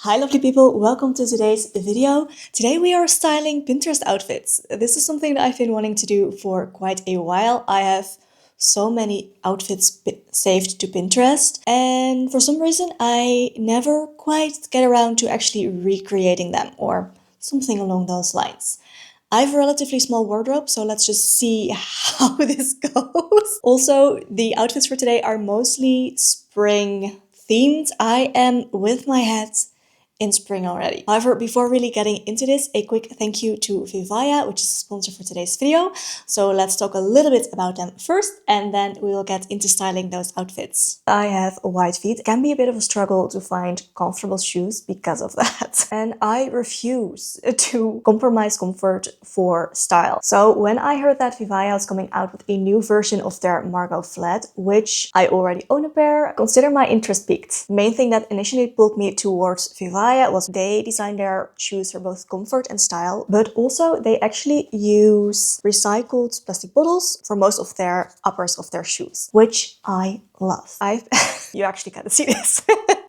Hi lovely people, welcome to today's video. Today we are styling Pinterest outfits. This is something that I've been wanting to do for quite a while. I have so many outfits saved to Pinterest and for some reason I never quite get around to actually recreating them or something along those lines. I have a relatively small wardrobe, so let's just see how this goes. Also, the outfits for today are mostly spring themed. I am with my hat in spring already. However, before really getting into this, a quick thank you to VIVAIA, which is a sponsor for today's video. So let's talk a little bit about them first, and then we will get into styling those outfits. I have wide feet. It can be a bit of a struggle to find comfortable shoes because of that. And I refuse to compromise comfort for style. So when I heard that VIVAIA was coming out with a new version of their Margot Flat, which I already own a pair, consider my interest peaked. The main thing that initially pulled me towards VIVAIA was they designed their shoes for both comfort and style, but also they actually use recycled plastic bottles for most of their uppers of their shoes, which I love. You actually can't see this.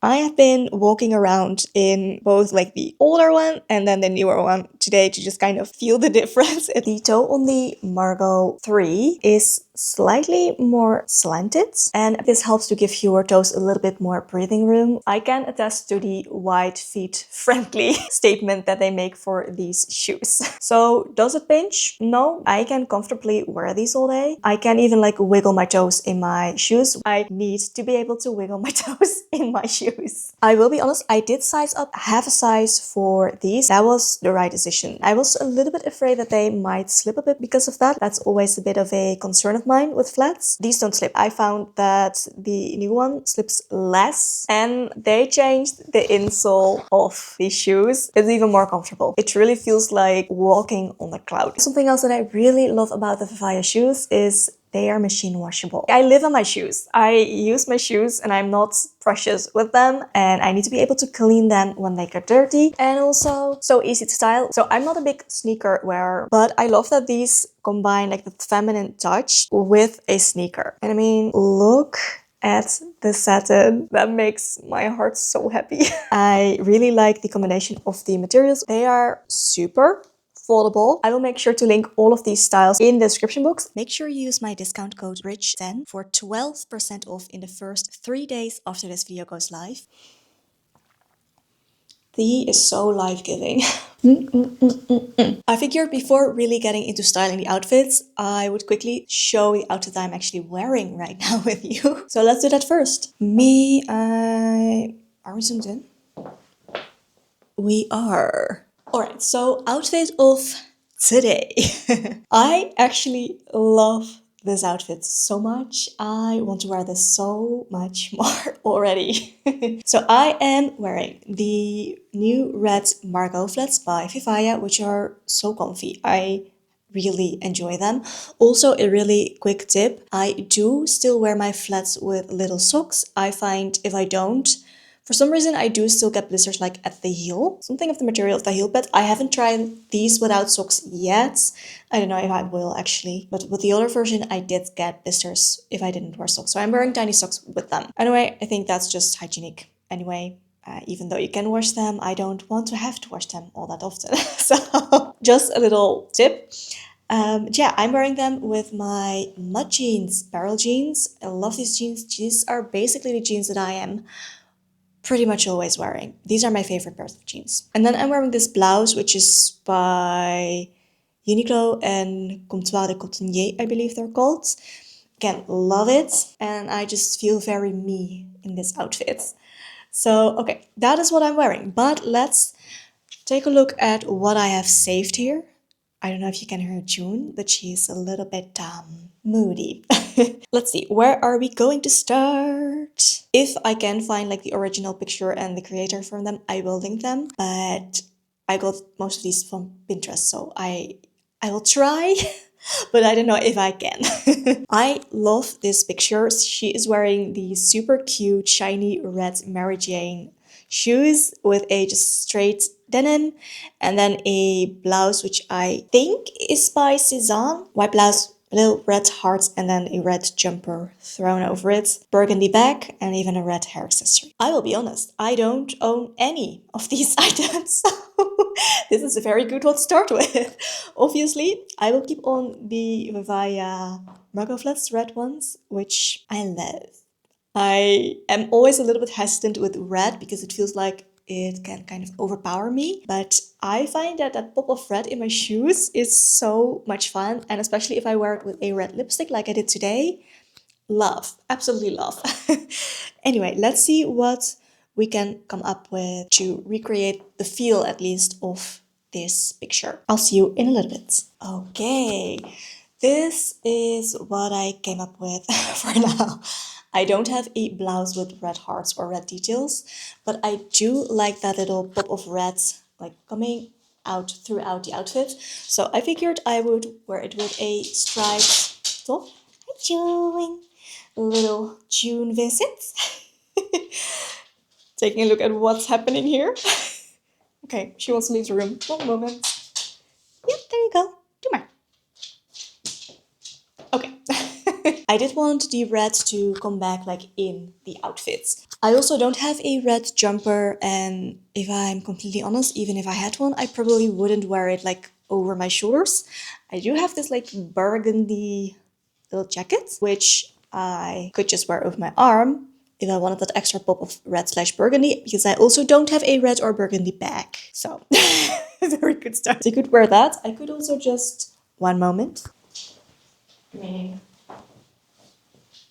I have been walking around in both like the older one and then the newer one today to just kind of feel the difference. The toe on the Margot 3 is slightly more slanted and this helps to give your toes a little bit more breathing room. I can attest to the wide feet friendly statement that they make for these shoes. So does it pinch? No, I can comfortably wear these all day. I can even like wiggle my toes in my shoes. I need to be able to wiggle my toes in my shoes. I will be honest, I did size up half a size for these. That was the right decision. I was a little bit afraid that they might slip a bit because of that. That's always a bit of a concern of mine with flats. These don't slip. I found that the new one slips less and they changed the insole of these shoes. It's even more comfortable. It really feels like walking on a cloud. Something else that I really love about the VIVAIA shoes is they are machine washable. I live on my shoes. I use my shoes and I'm not precious with them and I need to be able to clean them when they get dirty and also so easy to style. So I'm not a big sneaker wearer, but I love that these combine like the feminine touch with a sneaker. And I mean, look at the satin. That makes my heart so happy. I really like the combination of the materials. They are super foldable. I will make sure to link all of these styles in the description box. Make sure you use my discount code RICH10 for 12% off in the first 3 days after this video goes live. The is so life-giving. I figured before really getting into styling the outfits, I would quickly show the outfit that I'm actually wearing right now with you. So let's do that first. Are we zoomed in? We are. Alright, so outfit of today. I actually love this outfit so much. I want to wear this so much more already. So I am wearing the new red Margot flats by VIVAIA, which are so comfy. I really enjoy them. Also, a really quick tip. I do still wear my flats with little socks. I find if I don't, for some reason, I do still get blisters like at the heel. Something of the material of the heel, but I haven't tried these without socks yet. I don't know if I will actually, but with the older version, I did get blisters if I didn't wear socks. So I'm wearing tiny socks with them. Anyway, I think that's just hygienic. Anyway, even though you can wash them, I don't want to have to wash them all that often. So just a little tip. Yeah, I'm wearing them with my mud jeans, barrel jeans. I love these jeans. These are basically the jeans that I am pretty much always wearing. These are my favorite pairs of jeans. And then I'm wearing this blouse, which is by Uniqlo and Comptoir de Cotonnier, I believe they're called. Again, love it. And I just feel very me in this outfit. So, okay, that is what I'm wearing. But let's take a look at what I have saved here. I don't know if you can hear June, but she's a little bit moody. Let's see, where are we going to start? If I can find like the original picture and the creator from them, I will link them. But I got most of these from Pinterest, so I will try, but I don't know if I can. I love this picture. She is wearing these super cute, shiny red Mary Jane shoes with a just straight denim and then a blouse which I think is by Cezanne. White blouse, little red heart and then a red jumper thrown over it, burgundy bag, and even a red hair accessory. I will be honest, I don't own any of these items, so this is a very good one to start with. Obviously, I will keep on the VIVAIA Muggle Flats red ones, which I love. I am always a little bit hesitant with red because it feels like it can kind of overpower me. But I find that that pop of red in my shoes is so much fun. And especially if I wear it with a red lipstick like I did today. Love, absolutely love. Anyway, let's see what we can come up with to recreate the feel at least of this picture. I'll see you in a little bit. Okay, this is what I came up with for now. I don't have a blouse with red hearts or red details, but I do like that little pop of red like coming out throughout the outfit. So I figured I would wear it with a striped top. Hi June! A little June visit. Taking a look at what's happening here. Okay, she wants to leave the room. One moment. Yep, there you go. Come here. Okay. I did want the red to come back like in the outfits. I also don't have a red jumper, and if I'm completely honest, even if I had one, I probably wouldn't wear it like over my shoulders. I do have this like burgundy little jacket, which I could just wear over my arm if I wanted that extra pop of red/burgundy, because I also don't have a red or burgundy bag. So, very good start. So you could wear that. I could also just, one moment.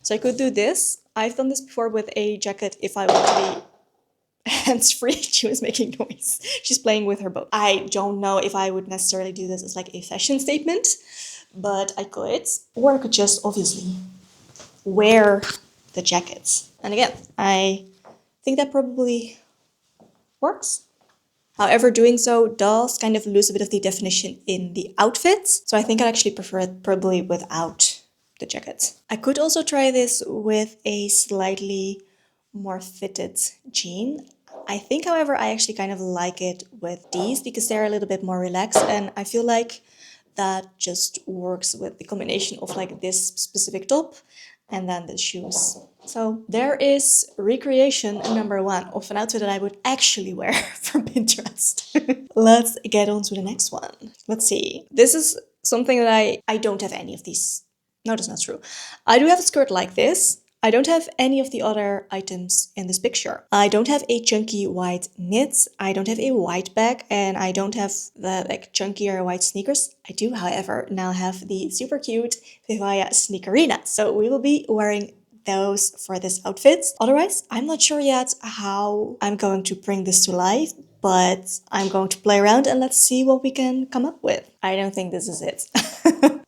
So I could do this. I've done this before with a jacket if I want to be hands-free. She was making noise. She's playing with her book. I don't know if I would necessarily do this as like a fashion statement, but I could. Or I could just obviously wear the jacket. And again, I think that probably works. However, doing so does kind of lose a bit of the definition in the outfit. So I think I'd actually prefer it probably without the jacket. I could also try this with a slightly more fitted jean. I think, however, I actually kind of like it with these because they're a little bit more relaxed, and I feel like that just works with the combination of like this specific top and then the shoes. So there is recreation number one of an outfit that I would actually wear from Pinterest. Let's get on to the next one. Let's see. This is something that I don't have any of these. No, that's not true. I do have a skirt like this. I don't have any of the other items in this picture. I don't have a chunky white knit, I don't have a white bag, and I don't have the like chunkier white sneakers. I do, however, now have the super cute VIVAIA sneakerina. So we will be wearing those for this outfit. Otherwise, I'm not sure yet how I'm going to bring this to life, but I'm going to play around and let's see what we can come up with. I don't think this is it.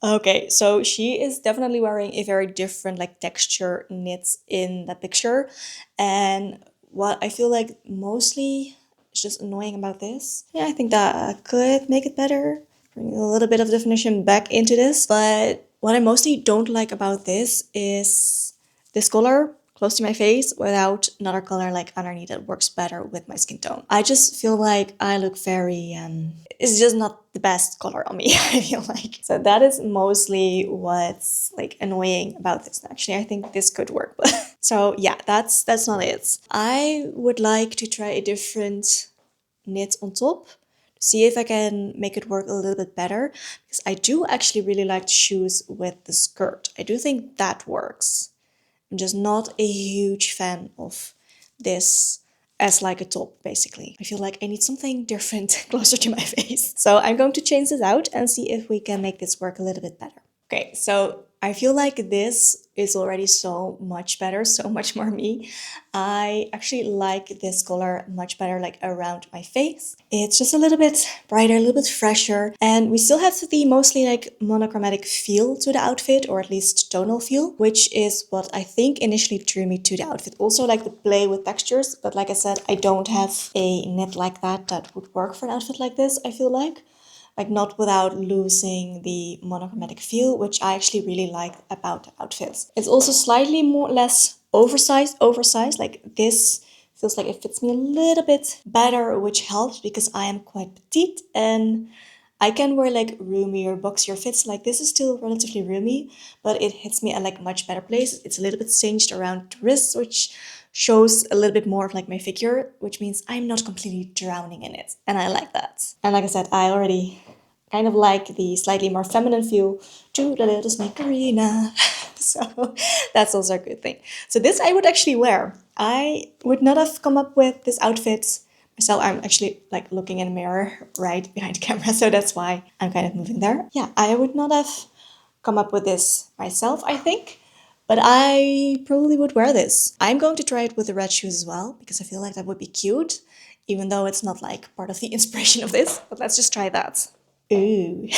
Okay, so she is definitely wearing a very different like texture knit in that picture. And what I feel like mostly is just annoying about this, yeah, I think that I could make it better, bring a little bit of definition back into this. But what I mostly don't like about this is this color close to my face without another color like underneath that works better with my skin tone. I just feel like I look very, it's just not the best color on me, I feel like. So that is mostly what's like annoying about this. Actually, I think this could work, but so yeah, that's not it. I would like to try a different knit on top, see if I can make it work a little bit better, because I do actually really like the shoes with the skirt. I do think that works. I'm just not a huge fan of this as like a top, basically. I feel like I need something different closer to my face. So I'm going to change this out and see if we can make this work a little bit better. Okay, so I feel like this is already so much better, so much more me. I actually like this color much better like around my face. It's just a little bit brighter, a little bit fresher, and we still have the mostly like monochromatic feel to the outfit, or at least tonal feel, which is what I think initially drew me to the outfit. Also like the play with textures, but like I said, I don't have a knit like that would work for an outfit like this, I feel like not without losing the monochromatic feel, which I actually really like about the outfits. It's also slightly less oversized, like this feels like it fits me a little bit better, which helps because I am quite petite and I can wear like roomier, boxier fits. Like this is still relatively roomy, but it hits me at like much better place. It's a little bit cinched around the wrists, which shows a little bit more of like my figure, which means I'm not completely drowning in it. And I like that. And like I said, I already kind of like the slightly more feminine feel to the little sneakerina. So that's also a good thing. So this I would actually wear. I would not have come up with this outfit myself. I'm actually like looking in a mirror right behind the camera, so that's why I'm kind of moving there. Yeah, I would not have come up with this myself, I think, but I probably would wear this. I'm going to try it with the red shoes as well, because I feel like that would be cute, even though it's not like part of the inspiration of this, but let's just try that. Ooh,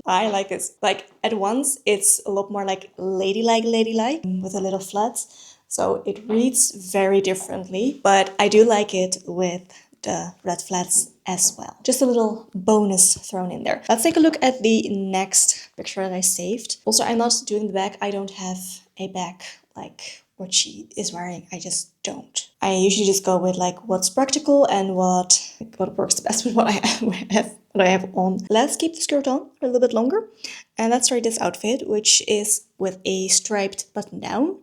I like this. Like at once, it's a lot more like ladylike, with a little flat. So it reads very differently, but I do like it with the red flats as well. Just a little bonus thrown in there. Let's take a look at the next picture that I saved. Also, I'm not doing the back. I don't have a back like what she is wearing. I just don't. I usually just go with like what's practical and what works the best with what I have on. Let's keep the skirt on for a little bit longer, and let's try this outfit, which is with a striped button down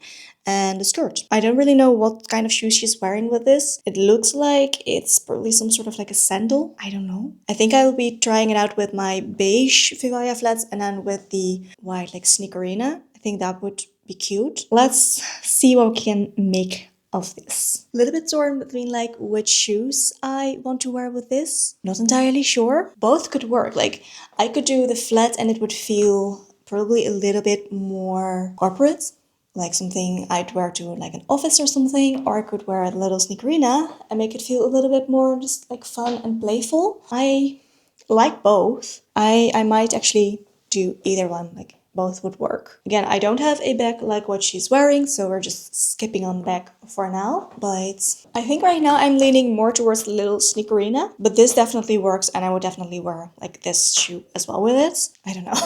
and a skirt. I don't really know what kind of shoes she's wearing with this. It looks like it's probably some sort of like a sandal. I don't know. I think I will be trying it out with my beige VIVAIA flats and then with the white like sneakerina. I think that would be cute. Let's see what we can make of this. A little bit torn between like which shoes I want to wear with this. Not entirely sure. Both could work. Like I could do the flat and it would feel probably a little bit more corporate, like something I'd wear to like an office or something, or I could wear a little sneakerina and make it feel a little bit more just like fun and playful. I like both. I might actually do either one, like both would work. Again, I don't have a bag like what she's wearing, so we're just skipping on the bag for now. But I think right now I'm leaning more towards the little sneakerina, but this definitely works and I would definitely wear like this shoe as well with it. I don't know.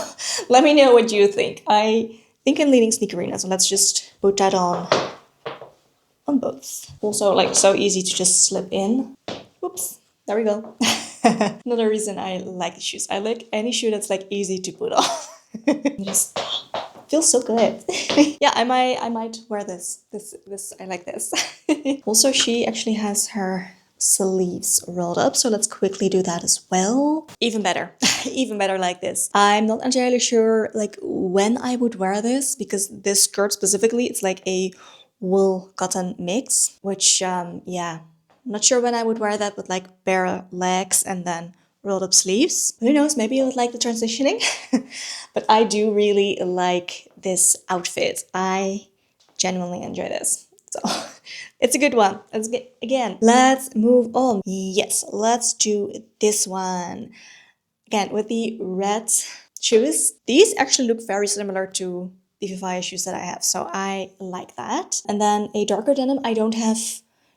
Let me know what you think. I think I'm leaning sneakerina, so let's just put that on both. Also like so easy to just slip in. Oops, there we go. Another reason I like the shoes. I like any shoe that's like easy to put on. It just feels so good. Yeah, I might wear this. I like this. Also, she actually has her sleeves rolled up, so let's quickly do that as well. Even better. Even better like this. I'm not entirely sure like when I would wear this, because this skirt specifically, it's like a wool cotton mix, which yeah, I'm not sure when I would wear that with like bare legs and then rolled up sleeves. Who knows, maybe I would like the transitioning. But I do really like this outfit. I genuinely enjoy this. So it's a good one. Again, let's move on. Yes, let's do this one. Again, with the red shoes. These actually look very similar to the VIVAIA shoes that I have, so I like that. And then a darker denim. I don't have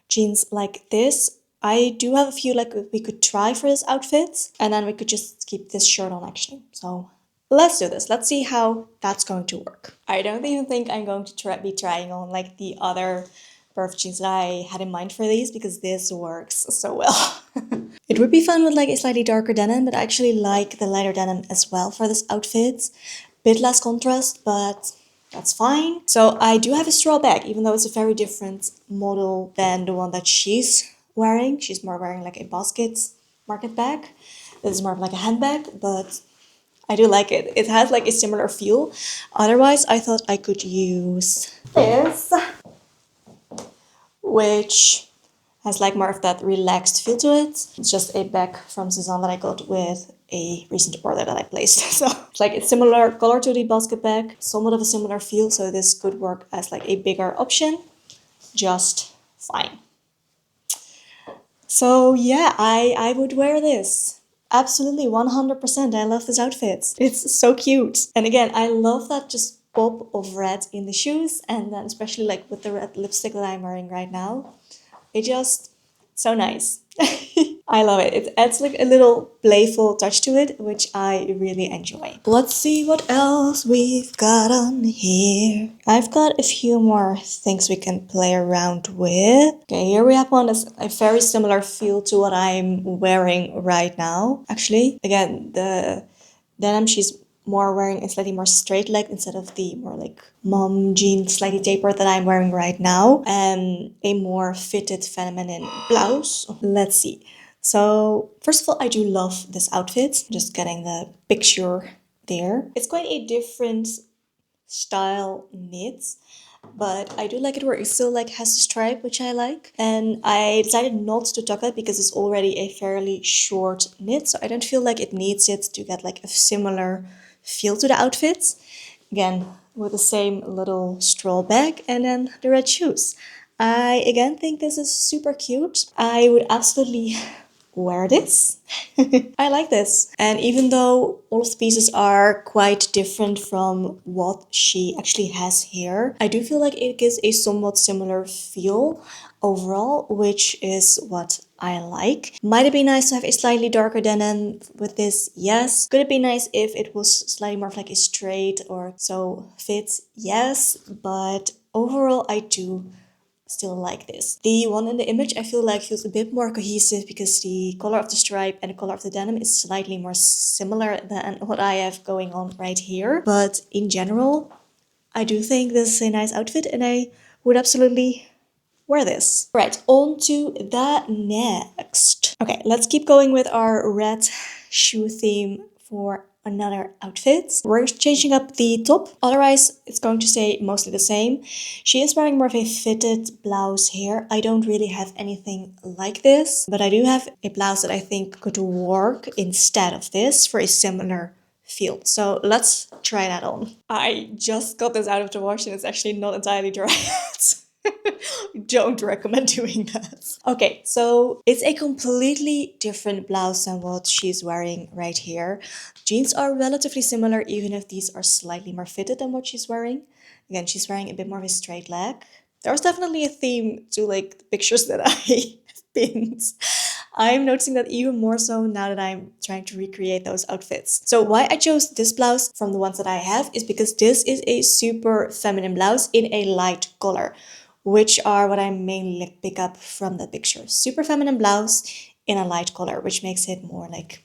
jeans like this. I do have a few like we could try for this outfit, and then we could just keep this shirt on actually. So let's do this. Let's see how that's going to work. I don't even think I'm going to be trying on like the other pair of jeans that I had in mind for these, because this works so well. It would be fun with like a slightly darker denim, but I actually like the lighter denim as well for this outfit. Bit less contrast, but that's fine. So I do have a straw bag, even though it's a very different model than the one that she's wearing. She's more wearing like a market bag. This is more of like a handbag, but I do like it. It has like a similar feel. Otherwise, I thought I could use this, which has like more of that relaxed feel to it. It's just a bag from Suzanne that I got with a recent order that I placed. So it's like it's similar color to the basket bag, somewhat of a similar feel. So this could work as like a bigger option, just fine. So yeah, I would wear this. Absolutely, 100%. I love this outfit. It's so cute. And again, I love that just pop of red in the shoes, and then especially like with the red lipstick that I'm wearing right now. It just, so nice. I love it. It adds like a little playful touch to it, which I really enjoy. Let's see what else we've got on here. I've got a few more things we can play around with. Okay, here we have one that's a very similar feel to what I'm wearing right now. Actually, again, the denim she's more wearing a slightly more straight leg instead of the more like mom jean slightly tapered that I'm wearing right now, and a more fitted feminine blouse. Let's see. So first of all, I do love this outfit. Just getting the picture there. It's quite a different style knit, but I do like it where it still like has a stripe, which I like. And I decided not to tuck it because it's already a fairly short knit, so I don't feel like it needs it to get like a similar feel to the outfit. Again, with the same little stroll bag and then the red shoes. I again think this is super cute. I would absolutely wear this. I like this. And even though all of the pieces are quite different from what she actually has here, I do feel like it gives a somewhat similar feel overall, which is what I like. Might it be nice to have a slightly darker denim with this? Yes. Could it be nice if it was slightly more of like a straight or so fit? Yes. But overall, I do still like this. The one in the image I feel like feels a bit more cohesive because the color of the stripe and the color of the denim is slightly more similar than what I have going on right here. But in general, I do think this is a nice outfit and I would absolutely wear this. Right, on to the next. Okay, let's keep going with our red shoe theme for another outfit. We're changing up the top, otherwise it's going to stay mostly the same. She is wearing more of a fitted blouse here. I don't really have anything like this, but I do have a blouse that I think could work instead of this for a similar feel. So let's try that on. I just got this out of the wash and it's actually not entirely dry yet. Don't recommend doing that. Okay, so it's a completely different blouse than what she's wearing right here. Jeans are relatively similar, even if these are slightly more fitted than what she's wearing. Again, she's wearing a bit more of a straight leg. There's definitely a theme to like the pictures that I have pinned. I'm noticing that even more so now that I'm trying to recreate those outfits. So why I chose this blouse from the ones that I have is because this is a super feminine blouse in a light color, which are what I mainly pick up from the picture. Super feminine blouse in a light color, which makes it more like,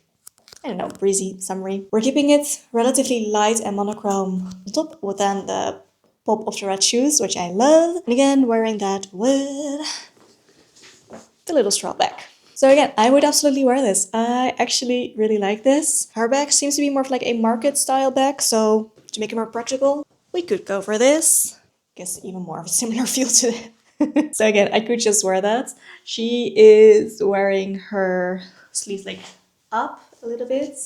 I don't know, breezy, summery. We're keeping it relatively light and monochrome on top with then the pop of the red shoes, which I love. And again, wearing that with the little straw bag. So again, I would absolutely wear this. I actually really like this. Her bag seems to be more of like a market style bag, so to make it more practical, we could go for this. Guess even more of a similar feel to it. So again, I could just wear that. She is wearing her sleeves like up a little bit.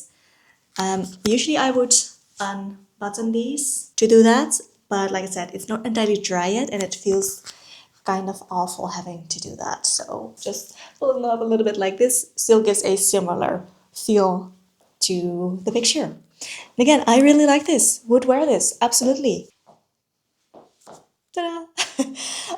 Usually I would unbutton these to do that, but like I said, it's not entirely dry yet and it feels kind of awful having to do that. So just pulling them up a little bit like this still gives a similar feel to the picture. And again, I really like this. Would wear this, absolutely. Ta-da!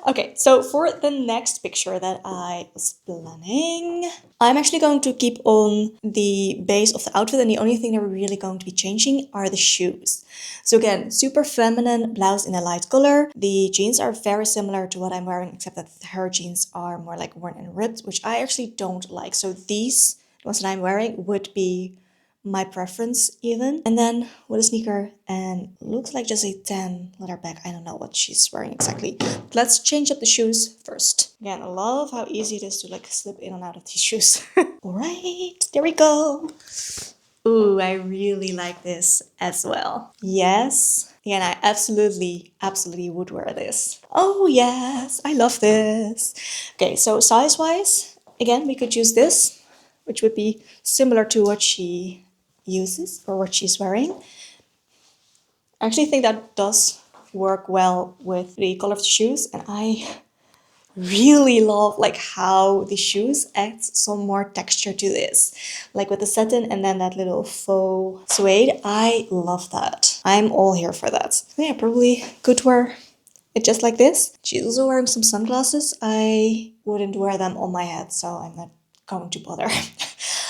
Okay, so for the next picture that I was planning, I'm actually going to keep on the base of the outfit, and the only thing that we're really going to be changing are the shoes. So again, super feminine blouse in a light color. The jeans are very similar to what I'm wearing, except that her jeans are more like worn and ripped, which I actually don't like. So these, the ones that I'm wearing, would be my preference even. And then with a sneaker and looks like just a tan leather bag. I don't know what she's wearing exactly. But let's change up the shoes first. Again, I love how easy it is to like slip in and out of these shoes. All right, there we go. Ooh, I really like this as well. Yes. Again, I absolutely would wear this. Oh yes, I love this. Okay, so size-wise, again, we could use this, which would be similar to what she uses or what she's wearing. I actually think that does work well with the color of the shoes, and I really love like how the shoes add some more texture to this, like with the satin and then that little faux suede. I love that. I'm all here for that. So yeah, probably could wear it just like this. She's also wearing some sunglasses. I wouldn't wear them on my head, so I'm not going to bother.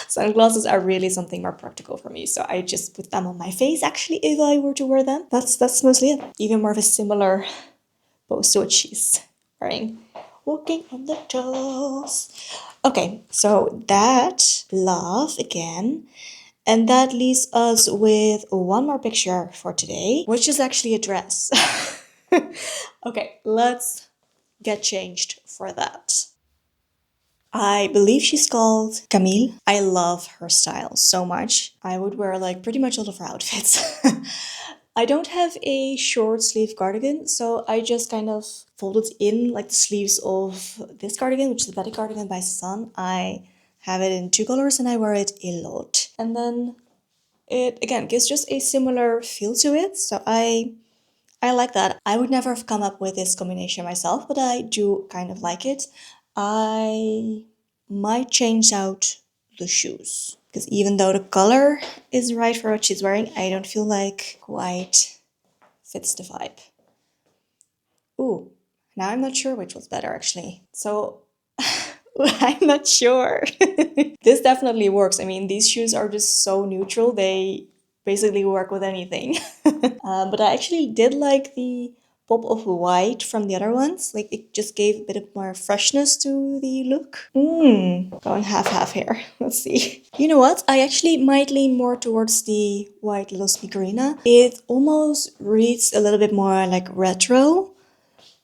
Sunglasses are really something more practical for me, so I just put them on my face actually if I were to wear them. That's mostly it. Even more of a similar pose to what she's wearing. Walking on the toes. Okay, so that love again. And that leaves us with one more picture for today, which is actually a dress. Okay, let's get changed for that. I believe she's called Camille. I love her style so much. I would wear like pretty much all of her outfits. I don't have a short sleeve cardigan, so I just kind of folded in like the sleeves of this cardigan, which is the Betty cardigan by Suzanne. I have it in 2 colors and I wear it a lot. And then it again gives just a similar feel to it, so I like that. I would never have come up with this combination myself, but I do kind of like it. I might change out the shoes, because even though the color is right for what she's wearing, I don't feel like quite fits the vibe. Ooh, now I'm not sure which was better actually. So I'm not sure. This definitely works. I mean, these shoes are just so neutral. They basically work with anything. But I actually did like the pop of white from the other ones. Like it just gave a bit of more freshness to the look. Going half-half here. Let's see. You know what? I actually might lean more towards the white little sneakerina. It almost reads a little bit more like retro,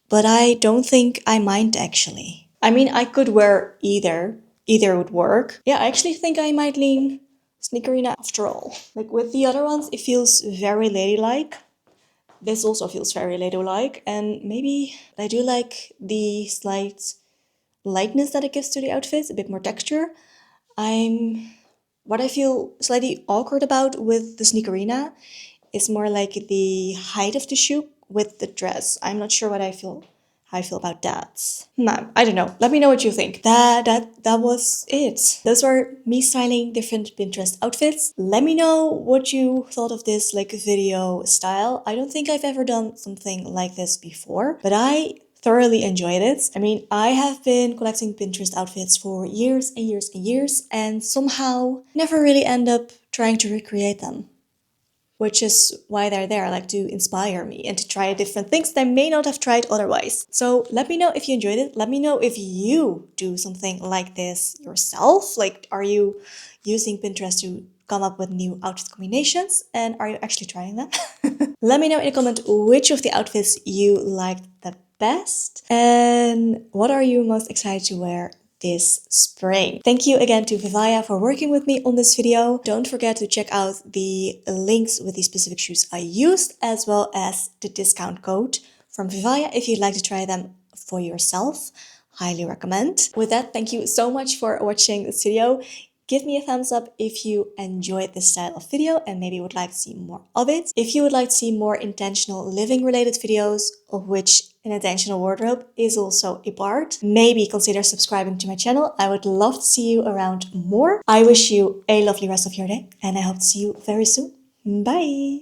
but I don't think I mind actually. I mean, I could wear either. Either would work. Yeah, I actually think I might lean sneakerina after all. Like with the other ones, it feels very ladylike. This also feels very ladylike, and maybe I do like the slight lightness that it gives to the outfit, a bit more texture. What I feel slightly awkward about with the sneakerina is more like the height of the shoe with the dress. I'm not sure how I feel about that. I don't know. Let me know what you think. That was it. Those were me styling different Pinterest outfits. Let me know what you thought of this like video style. I don't think I've ever done something like this before, but I thoroughly enjoyed it. I mean, I have been collecting Pinterest outfits for years and years and years, and somehow never really end up trying to recreate them, which is why they're there, like to inspire me and to try different things that I may not have tried otherwise. So let me know if you enjoyed it. Let me know if you do something like this yourself. Like, are you using Pinterest to come up with new outfit combinations? And are you actually trying them? Let me know in a comment which of the outfits you liked the best and what are you most excited to wear this spring. Thank you again to VIVAIA for working with me on this video. Don't forget to check out the links with the specific shoes I used, as well as the discount code from VIVAIA if you'd like to try them for yourself. Highly recommend. With that, thank you so much for watching this video. Give me a thumbs up if you enjoyed this style of video and maybe would like to see more of it. If you would like to see more intentional living related videos, of which an intentional wardrobe is also a part, maybe consider subscribing to my channel. I would love to see you around more. I wish you a lovely rest of your day and I hope to see you very soon. Bye!